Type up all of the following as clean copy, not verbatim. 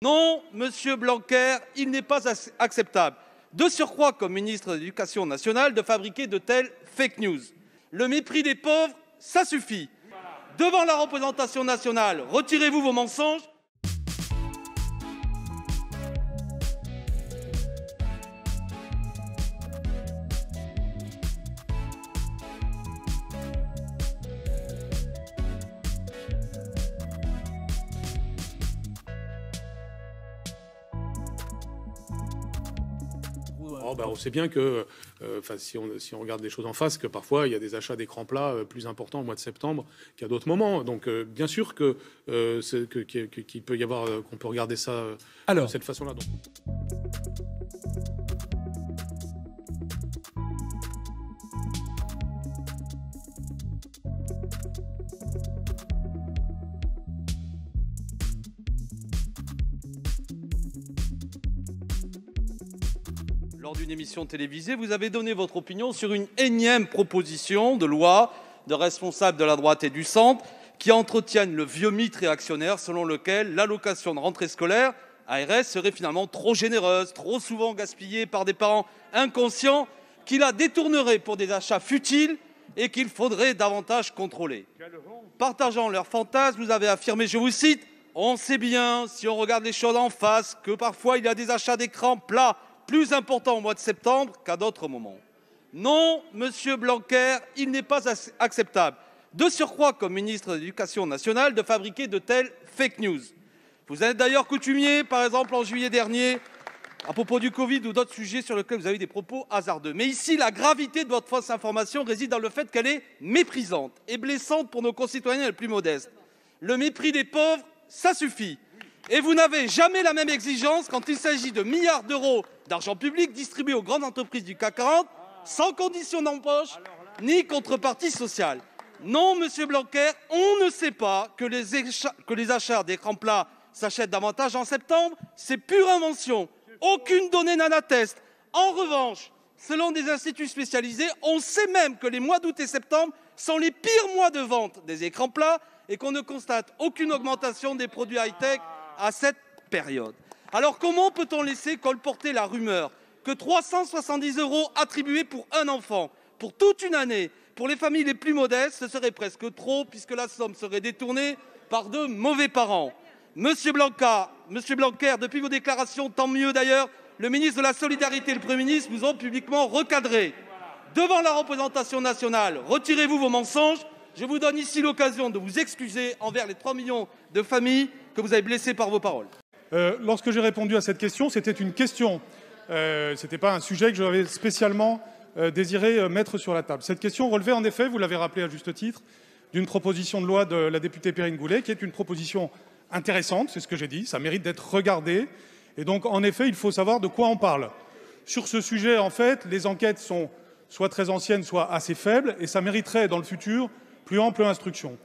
Non, Monsieur Blanquer, il n'est pas acceptable, de surcroît comme ministre de l'Éducation nationale, de fabriquer de telles fake news. Le mépris des pauvres, ça suffit. Devant la représentation nationale, retirez-vous vos mensonges. On sait bien que, si on regarde les choses en face, que parfois il y a des achats d'écrans plats plus importants au mois de septembre qu'à d'autres moments. Donc, bien sûr qu'il peut y avoir, qu'on peut regarder ça de cette façon-là. Lors d'une émission télévisée, vous avez donné votre opinion sur une énième proposition de loi de responsables de la droite et du centre qui entretiennent le vieux mythe réactionnaire selon lequel l'allocation de rentrée scolaire, ARS, serait finalement trop généreuse, trop souvent gaspillée par des parents inconscients qui la détourneraient pour des achats futiles et qu'il faudrait davantage contrôler. Partageant leurs fantasmes, vous avez affirmé, je vous cite, « On sait bien, si on regarde les choses en face, que parfois il y a des achats d'écrans plats plus important au mois de septembre qu'à d'autres moments. » Non, Monsieur Blanquer, il n'est pas acceptable, de surcroît comme ministre de l'Éducation nationale, de fabriquer de telles fake news. Vous êtes d'ailleurs coutumier, par exemple en juillet dernier, à propos du Covid ou d'autres sujets sur lesquels vous avez des propos hasardeux. Mais ici, la gravité de votre fausse information réside dans le fait qu'elle est méprisante et blessante pour nos concitoyens les plus modestes. Le mépris des pauvres, ça suffit. Et vous n'avez jamais la même exigence quand il s'agit de milliards d'euros d'argent public distribué aux grandes entreprises du CAC 40, sans condition d'embauche ni contrepartie sociale. Non, Monsieur Blanquer, on ne sait pas que les achats d'écrans plats s'achètent davantage en septembre. C'est pure invention. Aucune donnée n'en atteste. En revanche, selon des instituts spécialisés, on sait même que les mois d'août et septembre sont les pires mois de vente des écrans plats et qu'on ne constate aucune augmentation des produits high-tech à cette période. Alors comment peut-on laisser colporter la rumeur que 370 € attribués pour un enfant, pour toute une année, pour les familles les plus modestes, ce serait presque trop puisque la somme serait détournée par de mauvais parents. Monsieur Blanquer, depuis vos déclarations, tant mieux d'ailleurs, le ministre de la Solidarité et le Premier ministre vous ont publiquement recadré. Devant la représentation nationale, retirez-vous vos mensonges. Je vous donne ici l'occasion de vous excuser envers les 3 millions de familles que vous avez blessées par vos paroles. Lorsque j'ai répondu à cette question, c'était une question. Ce n'était pas un sujet que j'avais spécialement désiré mettre sur la table. Cette question relevait en effet, vous l'avez rappelé à juste titre, d'une proposition de loi de la députée Perrine Goulet, qui est une proposition intéressante, c'est ce que j'ai dit, ça mérite d'être regardé. Et donc, en effet, il faut savoir de quoi on parle. Sur ce sujet, en fait, les enquêtes sont soit très anciennes, soit assez faibles, et ça mériterait, dans le futur, plus ample instruction.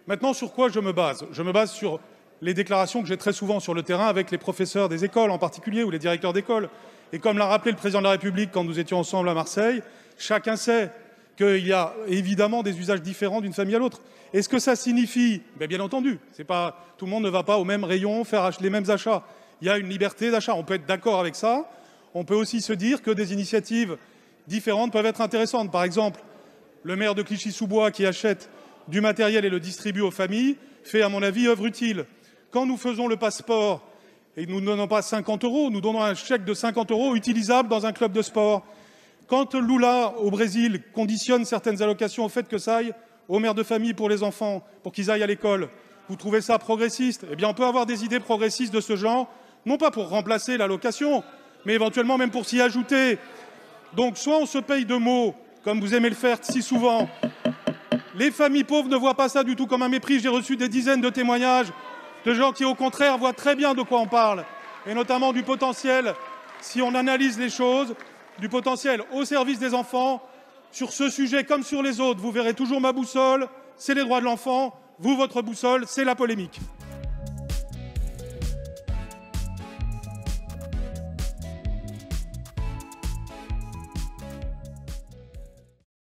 Maintenant, sur quoi je me base? Je me base sur les déclarations que j'ai très souvent sur le terrain avec les professeurs des écoles en particulier, ou les directeurs d'école. Et comme l'a rappelé le président de la République quand nous étions ensemble à Marseille, chacun sait qu'il y a évidemment des usages différents d'une famille à l'autre. Est-ce que ça signifie? Bien entendu, tout le monde ne va pas au même rayon faire les mêmes achats. Il y a une liberté d'achat, on peut être d'accord avec ça. On peut aussi se dire que des initiatives différentes peuvent être intéressantes. Par exemple, le maire de Clichy-sous-Bois qui achète du matériel et le distribue aux familles fait, à mon avis, œuvre utile. Quand nous faisons le passeport et nous ne donnons pas 50 €, nous donnons un chèque de 50 € utilisable dans un club de sport. Quand Lula, au Brésil, conditionne certaines allocations au fait que ça aille aux mères de famille pour les enfants, pour qu'ils aillent à l'école, vous trouvez ça progressiste? Eh bien, on peut avoir des idées progressistes de ce genre, non pas pour remplacer l'allocation, mais éventuellement même pour s'y ajouter. Donc, soit on se paye de mots, comme vous aimez le faire si souvent. Les familles pauvres ne voient pas ça du tout comme un mépris. J'ai reçu des dizaines de témoignages de gens qui, au contraire, voient très bien de quoi on parle, et notamment du potentiel, si on analyse les choses, du potentiel au service des enfants. Sur ce sujet, comme sur les autres, vous verrez toujours ma boussole, c'est les droits de l'enfant. Vous, votre boussole, c'est la polémique.